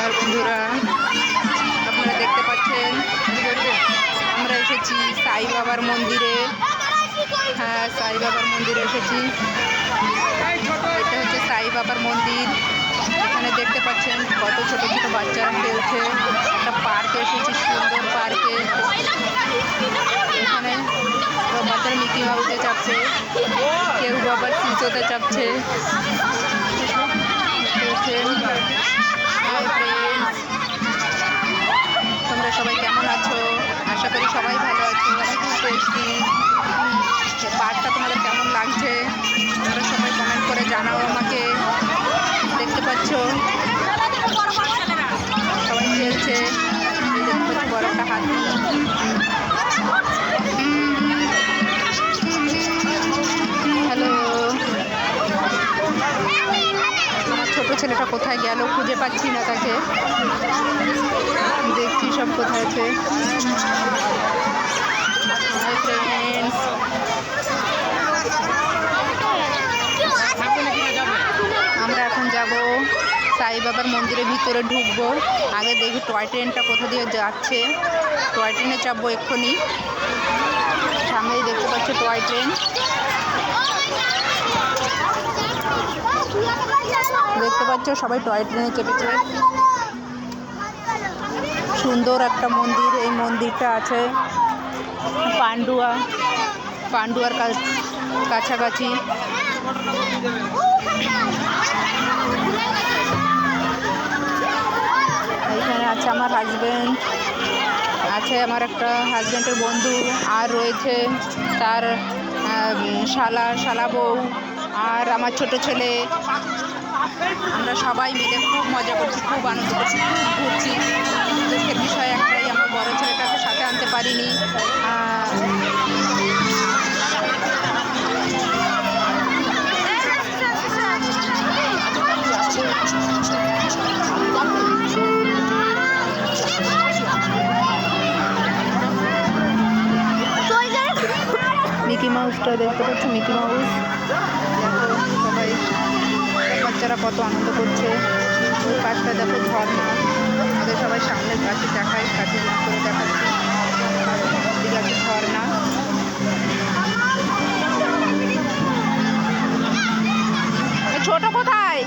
নমস্কার বন্ধুরা, আপনারা দেখতে পাচ্ছেন আমরা এসেছি সাই বাবার মন্দিরে। হ্যাঁ, সাই বাবার মন্দিরে এসেছি। এটা হচ্ছে সাই বাবার মন্দির। এখানে দেখতে পাচ্ছেন কত ছোট ছোট বাচ্চারা খেলছে। একটা পার্কে এসেছি, সুন্দর পার্কে। এখানে বাচ্চারা মিকি মাউসে চাপছে, কেউ বাবার সিঁচোতে চাপছে। তোমরা সবাই কেমন আছো? আশা করি সবাই ভালো আছো। আমি ঘুরতে এসেছি। পার্কটা তোমাদের কেমন লাগছে তোমরা সবাই কমেন্ট করে জানাও আমাকে। দেখতে পাচ্ছ সবাই খেলছে। দেখতে পাচ্ছি বড় একটা হাতি। হ্যালো, আমার ছোট ছেলেটা কোথায় গেল খুঁজে পাচ্ছি না তাকে। দেখছি সব কোথায় আছে। আমরা এখন যাব সাই বাবার মন্দিরের ভিতরে ঢুকবো। আগে দেখি টয় ট্রেনটা কোথা দিয়ে যাচ্ছে। টয় ট্রেনে চাপবো এক্ষুনি। সামনেই দেখতে পাচ্ছ টয় ট্রেন। দেখতে পাচ্ছ সবাই টয় ট্রেনে চেপেছে। সুন্দর একটা মন্দির। এই মন্দিরটা আছে পান্ডুয়ার কাছাকাছি। এখানে আছে আমার হাজব্যান্ড, আছে আমার একটা হাজব্যান্ডের বন্ধু, আর রয়েছে তার শালা বউ, আর আমার ছোট ছেলে। আমরা সবাই মিলে খুব মজা করছি, খুব আনন্দ করছি, খুব ঘুরছি। দুঃখের বিষয় একটাই, আমার বড় ছেলেটাকে সাথে আনতে পারিনি। মিকি মাউসটা দেখতে পাচ্ছ, মিকি মাউস। দেখো সবাই বাচ্চারা কত আনন্দ করছে। ওই পাশটা দেখো ঝর্ণা। আমাদের সবাই সামনের কাছে দেখাই, কাছে করে দেখাচ্ছি। ঠিক আছে, ঝর্ণা। ছোট কোথায়?